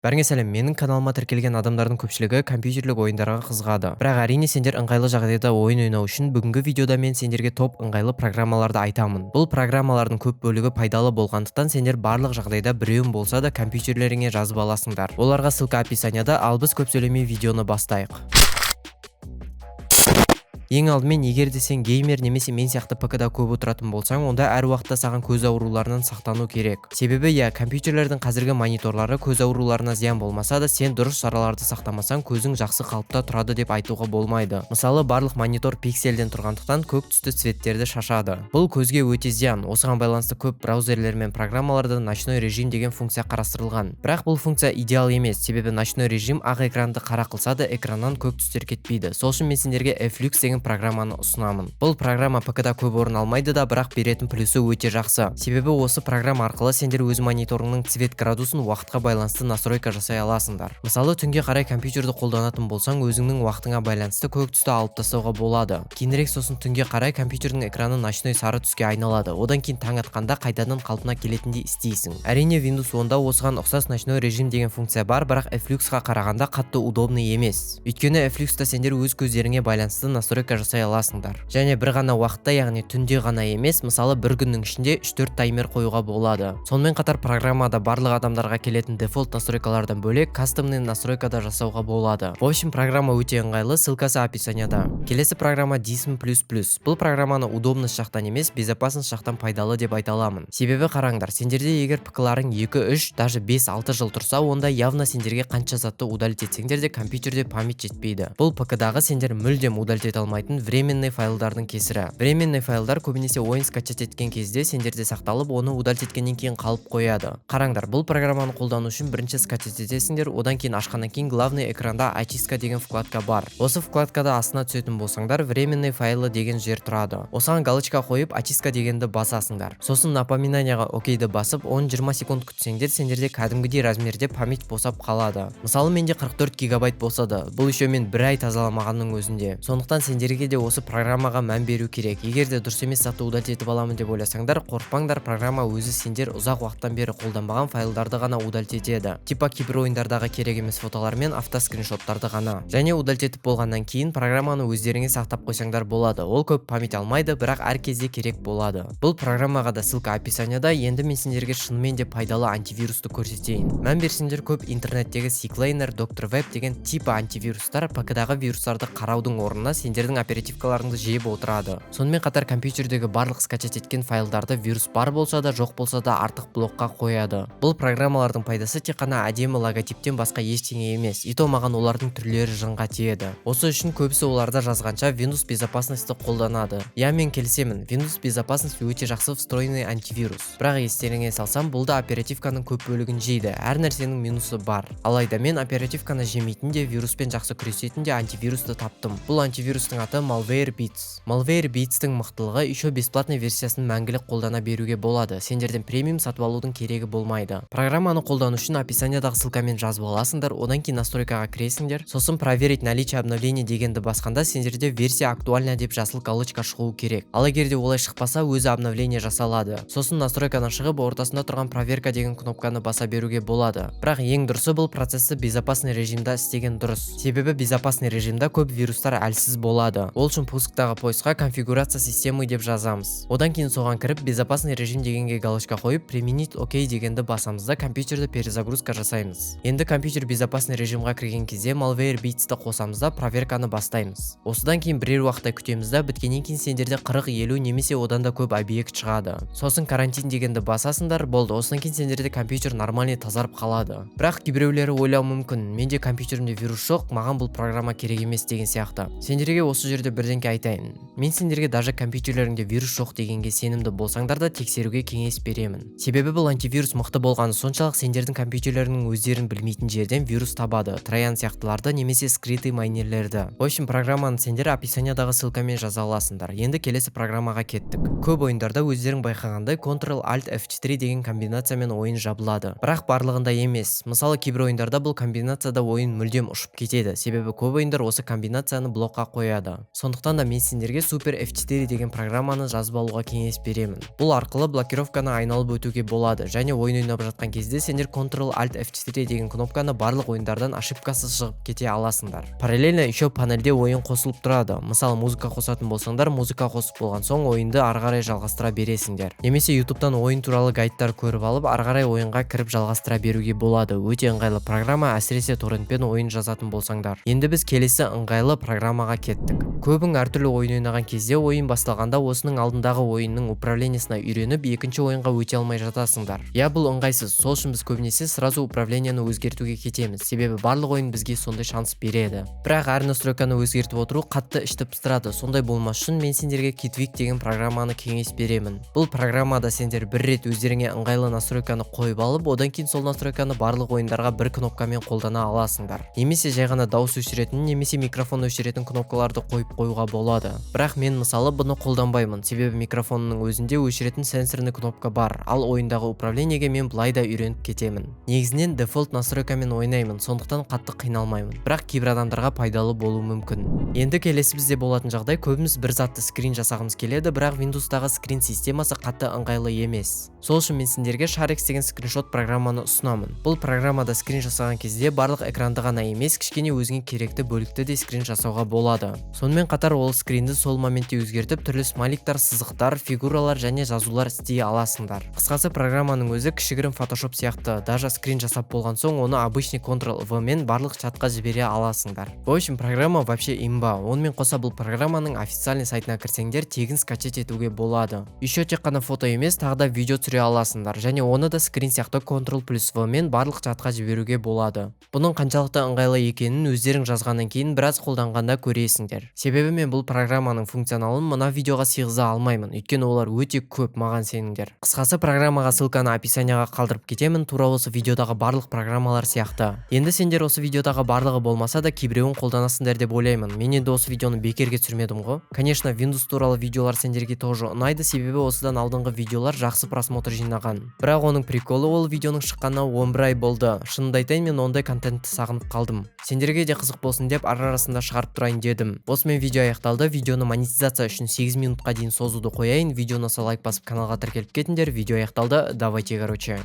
Бәріңе сәлем, менің каналыма тіркелген адамдардың көпшілігі компьютерлік ойындарға қызығады. Бірақ әрине сендер ыңғайлы жағдайда ойын ойнау үшін бүгінгі видеода мен сендерге топ ыңғайлы программаларды айтамын. Бұл программалардың көп бөлігі пайдалы болғандықтан сендер барлық жағдайда біреуін болса да компьютерлеріңе жазып аласыңдар. Оларға ссылка описанияда, ал біз көп сөйлемей видеоны бастайық. Ең алдымен, егер де сен геймер немесе мен сияқты ПК-да көп отыратын болсаң, онда әр уақытта саған көз ауруларынан сақтану керек. Себебі компьютерлердің қазіргі мониторлары көз ауруларына зиян болмаса да, сен дұрыс шараларды сақтамасаң, көзің жақсы қалыпта тұрады деп айтуға болмайды. Мысалы, барлық монитор пикселден тұрғандықтан көк түсті цветтерді шашады. Бұл көзге өте зиян. Осыған байланысты көп браузерлер мен программаларда ночной режим деген функция қарастырылған. Бірақ бұл функция идеал емес, себебі ночной режим ақ экранды қара қылса да, экраннан көк түстер кетпейді. Сол үшін мен сендерге Flux деген программаны ұсынамын. Бұл программа ПК-да көп орын алмайды да, бірақ беретін плюсы өте жақсы. Себебі осы программа арқылы сендер өз мониторыңның цвет градусын уақытқа байланысты настройка жасай аласыңдар. Мысалы, түнге қарай компьютерді қолданатын болсаң, өзіңнің уақытыңа байланысты көк түсті алып тастауға болады. Кейінірек сосын түнге қарай компьютердің экраны ночной сары түске айналады. Одан кейін таң атқанда қайтадан қалпына келетіндей істейсің. Әрине Windows 10-да осыған ұқсас ночной режим деген функция бар, бірақ Flux-қа қарағанда қатты удобный емес. Өйткені Flux-та сендер өз көздеріңе байланысты настройка жасай аласыңдар. Және бір ғана уақытта, яғни түнде ғана емес, мысалы бір күннің ішінде 3-4 таймер қоюға болады. Сонымен қатар программада барлық адамдарға келетін дефолт настройкалардан бөлек кастомный настройка да жасауға болады. В общем, программа өте ыңғайлы, ссылкасы описанияда. Келесі программа Dism++. Бұл программаны удобность жақтан емес, безопасность жақтан пайдалы деп айта аламын. Себебі қараңдар, сендерде егер ПК-ларың 2-3, даже 5-6 жыл тұрса, онда явно сендерге қанша затты удалить етсеңдер де компьютерде память жетпейді. Бұл ПК-дағы сендер мүлдем удалить ете алмайтын временный файлдардың кесірі. Временный файлдар көбінесе ойын скачать еткен кезде сендерде сақталып, оны удалить еткеннен кейін қалып қояды. Қараңдар, бұл программаны қолдану үшін бірінші скачать етесіңдер, одан кейін ашқаннан кейін главный экранда очистка деген вкладка бар. Осы вкладкада астына түсетін болсаңдар, временный файлы деген жер тұрады. Осыған галочка қойып, очистка дегенді басасыңдар. Сосын напоминанияға окейді басып, 10-20 секунд күтсеңдер, сендерде кәдімгідей размерде память босап қалады. Мысалы, менде 44 гигабайт болса да, бұл еще мен бір ай тазаламағанның өзінде. Сондықтан сендерге де осы программаға мән беру керек. Егер де дұрыс емес затты удалить етіп аламын деп ойласаңдар, қорықпаңдар, программа өзі сендер ұзақ уақыттан бері қолданбаған файлдарды ғана удалить етеді. Типа кейбір ойындардағы керек емес фотолар мен автоскриншоттарды ғана. Және удалить етіп болғаннан кейін программаны өздеріңе сақтап қойсаңдар болады. Ол көп память алмайды, бірақ әр кезде керек болады. Бұл программаға да ссылка описанияда. Енді мен сендерге шынымен де пайдалы антивирусты көрсетейін. Мән берсеңдер, көп интернеттегі CCleaner, Dr. Web деген типа антивирустар ПК-дағы вирустарды қараудың орнына сендердің оперативкаларыңды жеп отырады. Сонымен қатар компьютердегі барлық скачать еткен файлдарды вирус бар болса да, жоқ болса да артық блокқа қояды. Бұл программалардың пайдасы тек қана әдемі логотиптен басқа ештеңе емес. Ито маған олардың түрлері жынға тиеді. Осы үшін көбісі оларда жазғанша Windows безопасностьті қолданады. Мен келісемін, Windows безопасность өте жақсы встроенный антивирус. Бірақ естеріңе салсам, бұл да оперативканың көп бөлігін жейді. Әр нәрсенің минусы бар. Алайда мен оперативканы жемейтін де, вируспен жақсы күресетін де антивирусты таптым. Бұл антивирустың аты MalwareBeats. MalwareBeats-тің мықтылығы еще бесплатный версиясын мәңгілік қолдана беруге болады. Сендерден премиум сатып алудың керегі болмайды. Программаны қолдану үшін описаниядағы ссылкамен жазып аласыңдар, одан кейін настройкаға кіресіңдер. Сосын проверить наличие обновления дегенді басқанда сендерде версия актуальна деп жасыл галочка шығуы керек. Ал егер де олай шықпаса, өзі обновление жасалады. Сосын настройкадан шығып, ортасында тұрған проверка деген кнопканы баса беруге болады. Бірақ ең дұрысы бұл процесті безопасный режимда істеген дұрыс. Себебі безопасный режимда көп вирустар әлсіз болады. Ол үшін пусктағы поисқа конфигурация системы деп жазамыз. Одан кейін соған кіріп, безопасный режим дегенге галочка қойып, применить окей дегенді басамыз да компьютерді перезагрузка жасаймыз. Енді компьютер безопасный режимға кірген кезде MalwareBeats-ті қосамыз да проверканы бастаймыз. Осыдан кейін бірер уақытта күтеміз да, біткеннен кейін сендерде 40-50 немесе одан да көп объект шығады. Сосын карантин дегенді басасыңдар, болды. Осыдан кейін сендерде компьютер нормальный тазарып қалады. Бірақ кейбіреулері ойлауы мүмкін, менде компьютерімде вирус жоқ, маған бұл программа керек емес деген сияқты. Сендерге осы жерде бірдеңке айтайын. Мен сендерге даже компьютерлеріңде вирус жоқ дегенге сенімді болсаңдар да тексеруге кеңес беремін. Себебі бұл антивирус мықты болғаны соншалық сендердің компьютерлерінің өздерін білмейтін жерден вирус табады. Троян сияқтыларды немесе скрытый майнерлерді. В общем, программаны сендер описаниядағы ссылкамен жаза аласыңдар. Енді келесі программаға кеттік. Көп ойындарда өздерің байқағандай Ctrl-Alt-F4 деген комбинациямен ойын жабылады. Бірақ барлығында емес. Мысалы, кейбір ойындарда бұл комбинацияда ойын мүлдем ұшып кетеді. Себебі көп ойындар осы комбинацияны блокқа қояды. болады. Сондықтан да мен сендерге Super F4 деген программаны жазып алуға кеңес беремін. Бұл арқылы блокировканы айналып өтуге болады және ойын ойнап жатқан кезде сендер Ctrl-Alt F4 деген кнопканы барлық ойындардан ошибкасыз шығып кете аласыңдар. Параллельно еще панельде ойын қосылып тұрады. Мысалы, музыка қосатын болсаңдар, музыка қосып болған соң ойынды ары қарай жалғастыра бересіңдер. Немесе YouTube-тан ойын туралы гайдтар көріп алып, ары қарай ойынға кіріп жалғастыра беруге болады. Өте ыңғайлы программа, әсіресе торрентпен ойын жазатын болсаңдар. Енді біз келесі ыңғайлы программаға кеттік. Көбің әртүрлі ойын ойнаған кезде ойын басталғанда осының алдындағы ойынның управлениесіне үйреніп, екінші ойынға өте алмай жатасыңдар. Бұл ыңғайсыз. Сол үшін біз көбінесе сразу управлениені өзгертуге кетеміз. Себебі барлық ойын бізге сондай шанс береді. Бірақ әр настройканы өзгертіп отыру қатты ішті пыстырады. Сондай болмас үшін мен сендерге Kitwig деген программаны кеңес беремін. Бұл программада сендер бір рет өздеріңе ыңғайлы настройканы қойып алып, одан кейін сол настройканы барлық ойындарға бір кнопкамен қолдана аласыңдар. Немесе жай ғана дауыс өшіретін, немесе микрофон өшіретін кнопкаларды қойып қоюға болады. Бірақ мен мысалы бұны қолданбаймын, себебі микрофонның өзінде өшіретін сенсорный кнопка бар, ал ойындағы управлениеге мен былай да үйреніп кетемін. Негізінен дефолт настройкамен ойнаймын, сондықтан қатты қиналмаймын. Бірақ кейбір адамдарға пайдалы болуы мүмкін. Енді келесі бізде болатын жағдай, көбіміз бір затты скрин жасағымыз келеді, бірақ Windows-тағы скрин системасы қатты ыңғайлы емес. Сол үшін мен сендерге Sharex деген скриншот программаны ұсынамын. Бұл программада скрин жасаған кезде барлық экранды ғана емес, кішкене өзіңе керекті бөлікті де скрин жасауға болады. Сонымен қатар ол скринді сол моментте өзгертіп, түрлі смайликтар, сызықтар, фигуралар және жазулар істей аласыңдар. Қысқасы программаның өзі кішігірім Photoshop сияқты. Даже скрин жасап болған соң оны обычный Ctrl-V мен барлық чатқа жібере аласыңдар. В общем, программа вообще имба. Онымен қоса бұл программаның официальный сайтына кірсеңдер, тегін скачать етуге болады. Еще тек қана фото емес, тағы да видео түсіре аласыңдар және оны да скрин сияқты Ctrl+V мен барлық чатқа жіберуге болады. Бұның қаншалықты ыңғайлы екенін өздерің жазғаннан кейін біраз қолданғанда көресіңдер. Себебі мен бұл программаның функционалын мына видеоға сыйғыза алмаймын, өйткені олар өте көп, маған сеніңдер. Қысқасы программаға ссылканы описанияға қалдырып кетемін, тура осы видеодағы барлық программалар сияқты. Енді сендер осы видеодағы барлығы болмаса да кейбіреуін қолданасыңдар деп ойлаймын. Мен енді осы видеоны бекерге түсірмедім ғой. Конечно, Windows туралы видеолар сендерге тоже ұнайды, себебі осыдан алдыңғы видеолар жақсы просмотр жинаған. Бірақ оның приколы ол видеоның шыққанына 11 ай болды. Шынымды айтайын, мен ондай контентті сағынып қалдым. Сендерге де қызық болсын деп арасында шығарып тұрайын дедім. Осымен видео аяқталды. Видеоны монетизация үшін 8 минутқа дейін созуды қояйын. Видеоны лайк басып каналға тіркеліп кетіңдер. Видео аяқталды. Давайте, короче.